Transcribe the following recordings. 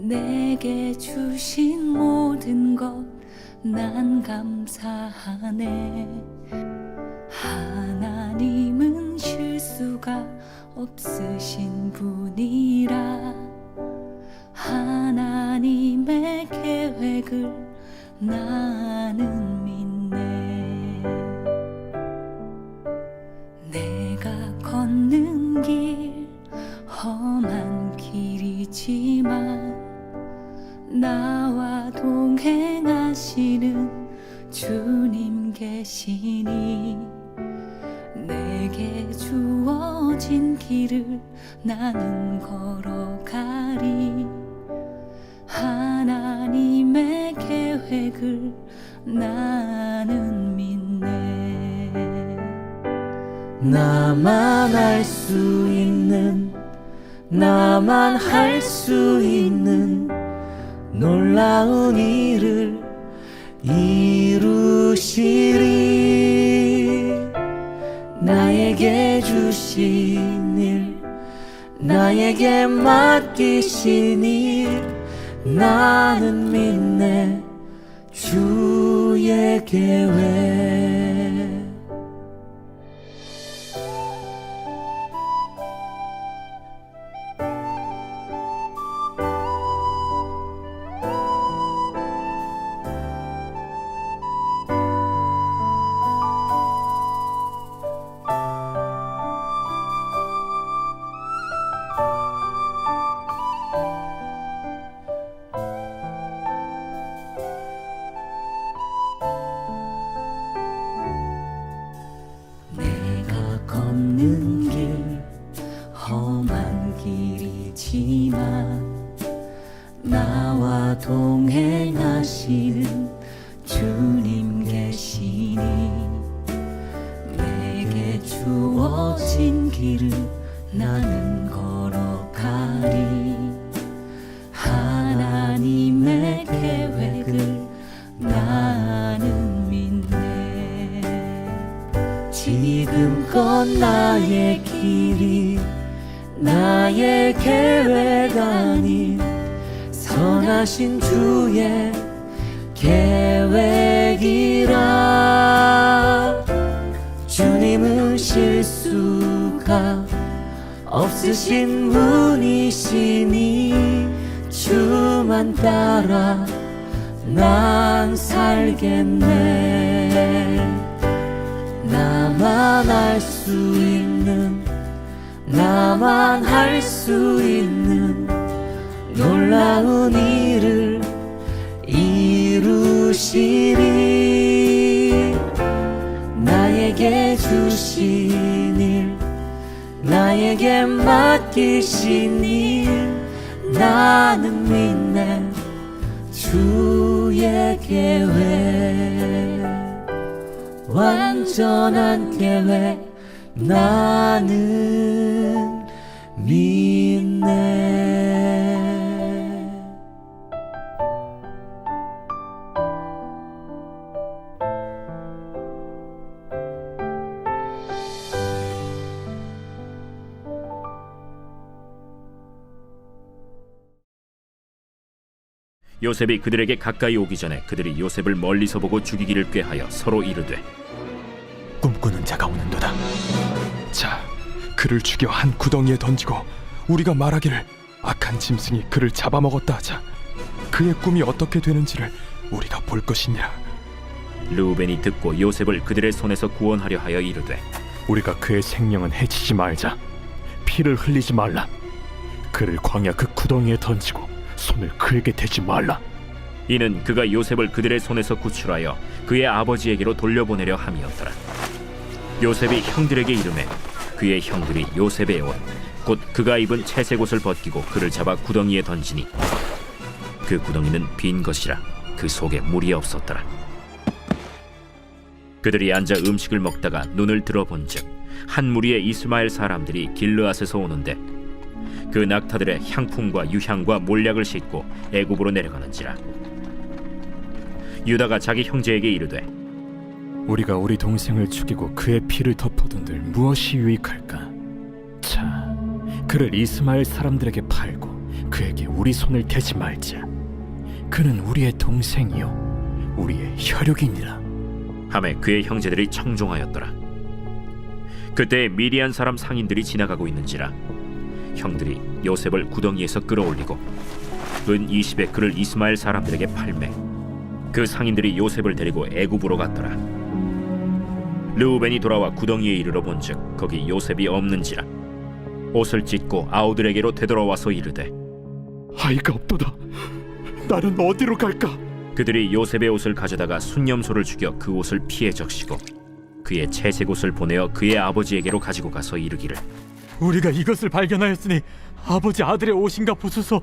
내게 주신 모든 것 난 감사하네. 하나님은 실수가 없으신 분이라 하나님의 계획을 나는 믿네. 내가 걷는 길 험한 길이지만 나와 동행하시는 주님 계시니 내게 주어진 길을 나는 걸어가리. 하나님의 계획을 나는 믿네. 나만 알 수 있는, 나만 할 수 있는 놀라운 일을 이루시리. 나에게 주신 일, 나에게 맡기신 일 나는 믿네. 주의 계획. 걷는 길 험한 길이지만 나와 동행하시는 주님 계시니 내게 주어진 길을 나는 걸어가리. 하나님의 계획을 나는 믿네. 지금껏 나의 길이 나의 계획 아닌 선하신 주의 계획이라. 주님은 실수가 없으신 분이시니 주만 따라 난 살겠네. 나만 알 수 있는, 나만 할 수 있는 놀라운 일을 이루시리. 나에게 주신 일, 나에게 맡기신 일 나는 믿네. 주의 계획, 완전한 계획 나는 믿네. 요셉이 그들에게 가까이 오기 전에 그들이 요셉을 멀리서 보고 죽이기를 꾀하여 서로 이르되 꿈꾸는 자가 오는도다. 자, 그를 죽여 한 구덩이에 던지고 우리가 말하기를 악한 짐승이 그를 잡아먹었다 하자. 그의 꿈이 어떻게 되는지를 우리가 볼 것이니라. 르우벤이 듣고 요셉을 그들의 손에서 구원하려 하여 이르되 우리가 그의 생명은 해치지 말자. 피를 흘리지 말라. 그를 광야 그 구덩이에 던지고 손을 그에게 대지 말라. 이는 그가 요셉을 그들의 손에서 구출하여 그의 아버지에게로 돌려보내려 함이었더라. 요셉이 형들에게 이르매 그의 형들이 요셉의 옷 곧 그가 입은 채색 옷을 벗기고 그를 잡아 구덩이에 던지니 그 구덩이는 빈 것이라 그 속에 물이 없었더라. 그들이 앉아 음식을 먹다가 눈을 들어본즉 한 무리의 이스마엘 사람들이 길르앗에서 오는데 그 낙타들의 향품과 유향과 몰약을 싣고 애굽으로 내려가는지라. 유다가 자기 형제에게 이르되 우리가 우리 동생을 죽이고 그의 피를 덮어둔들 무엇이 유익할까? 자, 그를 이스마엘 사람들에게 팔고 그에게 우리 손을 대지 말자. 그는 우리의 동생이요 우리의 혈육이니라. 하매 그의 형제들이 청종하였더라. 그때 미디안 사람 상인들이 지나가고 있는지라 형들이 요셉을 구덩이에서 끌어올리고 은 20에크를 이스마엘 사람들에게 팔매 그 상인들이 요셉을 데리고 애굽으로 갔더라. 르우벤이 돌아와 구덩이에 이르러 본즉 거기 요셉이 없는지라 옷을 찢고 아우들에게로 되돌아와서 이르되 아이가 없도다. 나는 어디로 갈까? 그들이 요셉의 옷을 가져다가 순념소를 죽여 그 옷을 피해 적시고 그의 채색 옷을 보내어 그의 아버지에게로 가지고 가서 이르기를 우리가 이것을 발견하였으니 아버지 아들의 옷인가 보소서.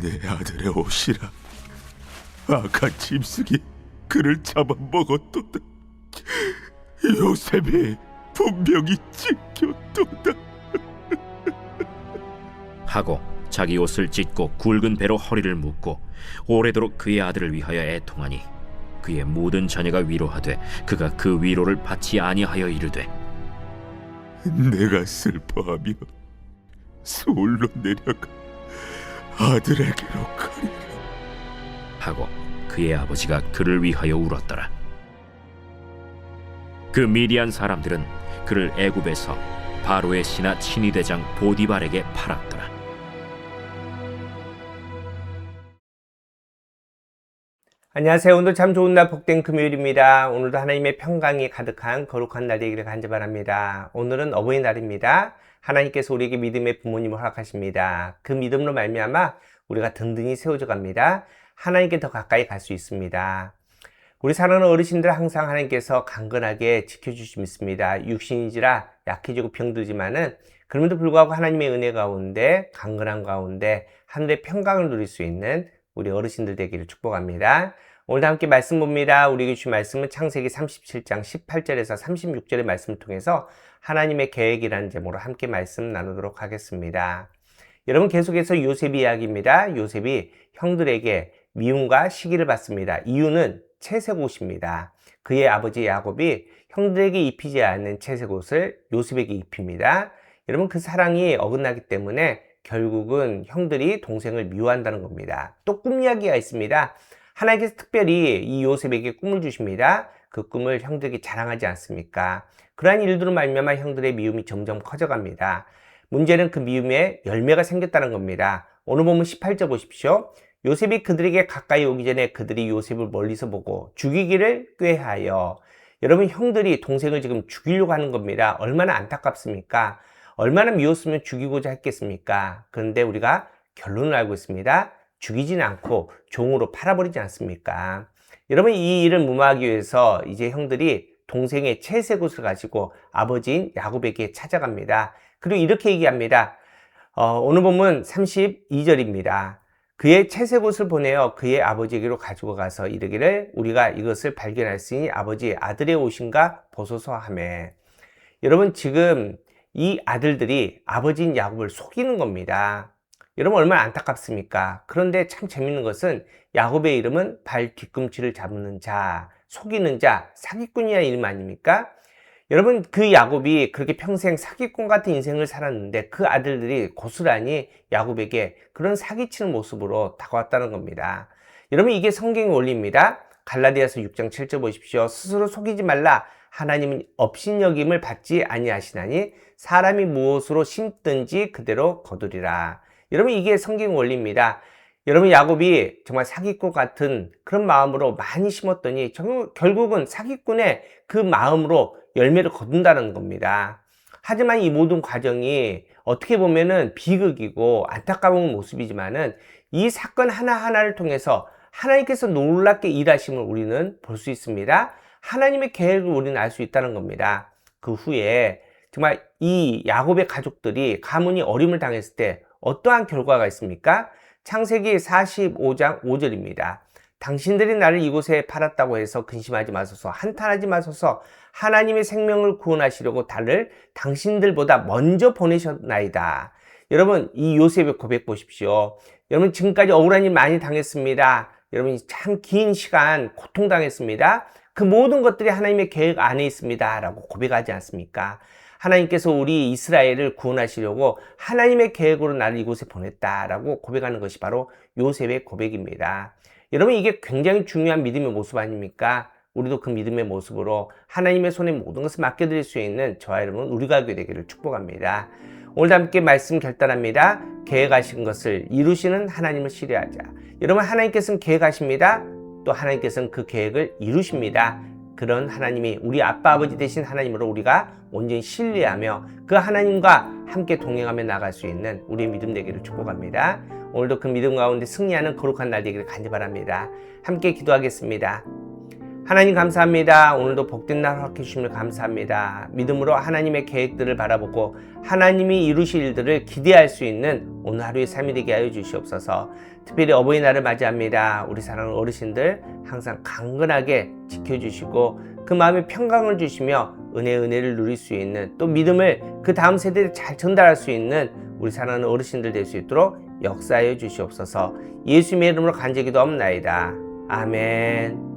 내 아들의 옷이라. 악한 짐승이 그를 잡아먹었도다. 요셉이 분명히 찢겼도다. 하고 자기 옷을 찢고 굵은 배로 허리를 묶고 오래도록 그의 아들을 위하여 애통하니 그의 모든 자녀가 위로하되 그가 그 위로를 받지 아니하여 이르되 내가 슬퍼하며 서울로 내려가 아들에게로 가리라 하고 그의 아버지가 그를 위하여 울었더라. 그 미디안 사람들은 그를 애굽에서 바로의 신하 친위대장 보디발에게 팔았더라. 안녕하세요. 오늘 참 좋은 날 복된 금요일입니다. 오늘도 하나님의 평강이 가득한 거룩한 날이 되기를 간절히 바랍니다. 오늘은 어버이날입니다. 하나님께서 우리에게 믿음의 부모님을 허락하십니다. 그 믿음으로 말미암아 우리가 든든히 세워져 갑니다. 하나님께 더 가까이 갈 수 있습니다. 우리 사랑하는 어르신들 항상 하나님께서 강건하게 지켜주시 믿습니다. 육신이지라 약해지고 병들지만은 그럼에도 불구하고 하나님의 은혜 가운데 강건한 가운데 하늘의 평강을 누릴 수 있는 우리 어르신들 되기를 축복합니다. 오늘도 함께 말씀 봅니다. 우리에게 주신 말씀은 창세기 37장 18절에서 36절의 말씀을 통해서 하나님의 계획이라는 제목으로 함께 말씀 나누도록 하겠습니다. 여러분, 계속해서 요셉 이야기입니다. 요셉이 형들에게 미움과 시기를 받습니다. 이유는 채색 옷입니다. 그의 아버지 야곱이 형들에게 입히지 않는 채색 옷을 요셉에게 입힙니다. 여러분, 그 사랑이 어긋나기 때문에 결국은 형들이 동생을 미워한다는 겁니다. 또 꿈 이야기가 있습니다. 하나님께서 특별히 이 요셉에게 꿈을 주십니다. 그 꿈을 형들에게 자랑하지 않습니까? 그러한 일들로 말미암아 형들의 미움이 점점 커져갑니다. 문제는 그 미움에 열매가 생겼다는 겁니다. 오늘 보면 18절 보십시오. 요셉이 그들에게 가까이 오기 전에 그들이 요셉을 멀리서 보고 죽이기를 꾀하여. 여러분, 형들이 동생을 지금 죽이려고 하는 겁니다. 얼마나 안타깝습니까? 얼마나 미웠으면 죽이고자 했겠습니까? 그런데 우리가 결론을 알고 있습니다. 죽이지는 않고 종으로 팔아버리지 않습니까? 여러분, 이 일을 무마하기 위해서 이제 형들이 동생의 채색 옷을 가지고 아버지인 야곱에게 찾아갑니다. 그리고 이렇게 얘기합니다. 오늘 보면 32절입니다. 그의 채색 옷을 보내어 그의 아버지에게로 가지고 가서 이르기를 우리가 이것을 발견했으니 아버지 아들의 옷인가 보소서 하매. 여러분, 지금 이 아들들이 아버지인 야곱을 속이는 겁니다. 여러분, 얼마나 안타깝습니까? 그런데 참 재밌는 것은 야곱의 이름은 발 뒤꿈치를 잡는 자, 속이는 자, 사기꾼이라는 이름 아닙니까? 여러분, 그 야곱이 그렇게 평생 사기꾼 같은 인생을 살았는데 그 아들들이 고스란히 야곱에게 그런 사기치는 모습으로 다가왔다는 겁니다. 여러분, 이게 성경의 원리입니다. 갈라디아서 6장 7절 보십시오. 스스로 속이지 말라. 하나님은 업신여김을 받지 아니하시나니 사람이 무엇으로 심든지 그대로 거두리라. 여러분, 이게 성경 원리입니다. 여러분, 야곱이 정말 사기꾼 같은 그런 마음으로 많이 심었더니 결국은 사기꾼의 그 마음으로 열매를 거둔다는 겁니다. 하지만 이 모든 과정이 어떻게 보면은 비극이고 안타까운 모습이지만은 이 사건 하나하나를 통해서 하나님께서 놀랍게 일하심을 우리는 볼 수 있습니다. 하나님의 계획을 우리는 알 수 있다는 겁니다. 그 후에 정말 이 야곱의 가족들이 가문이 어림을 당했을 때 어떠한 결과가 있습니까? 창세기 45장 5절입니다. 당신들이 나를 이곳에 팔았다고 해서 근심하지 마소서, 한탄하지 마소서. 하나님의 생명을 구원하시려고 나를 당신들보다 먼저 보내셨나이다. 여러분, 이 요셉의 고백 보십시오. 여러분, 지금까지 억울한 일 많이 당했습니다. 여러분, 참 긴 시간 고통당했습니다. 그 모든 것들이 하나님의 계획 안에 있습니다 라고 고백하지 않습니까? 하나님께서 우리 이스라엘을 구원하시려고 하나님의 계획으로 나를 이곳에 보냈다라고 고백하는 것이 바로 요셉의 고백입니다. 여러분, 이게 굉장히 중요한 믿음의 모습 아닙니까? 우리도 그 믿음의 모습으로 하나님의 손에 모든 것을 맡겨드릴 수 있는 저와 여러분 우리가 하게 되기를 축복합니다. 오늘도 함께 말씀 결단합니다. 계획하신 것을 이루시는 하나님을 신뢰하자. 여러분, 하나님께서는 계획하십니다. 또 하나님께서는 그 계획을 이루십니다. 그런 하나님이 우리 아빠 아버지 되신 하나님으로 우리가 온전히 신뢰하며 그 하나님과 함께 동행하며 나갈 수 있는 우리의 믿음 되기를 축복합니다. 오늘도 그 믿음 가운데 승리하는 거룩한 날 되기를 간절히 바랍니다. 함께 기도하겠습니다. 하나님 감사합니다. 오늘도 복된 날 허락해 주심을 감사합니다. 믿음으로 하나님의 계획들을 바라보고 하나님이 이루실 일들을 기대할 수 있는 오늘 하루의 삶이 되게 하여 주시옵소서. 특별히 어버이날을 맞이합니다. 우리 사랑하는 어르신들 항상 강건하게 지켜주시고 그 마음에 평강을 주시며 은혜를 누릴 수 있는, 또 믿음을 그 다음 세대에 잘 전달할 수 있는 우리 사랑하는 어르신들 될 수 있도록 역사하여 주시옵소서. 예수님의 이름으로 간절히 기도하옵나이다. 아멘.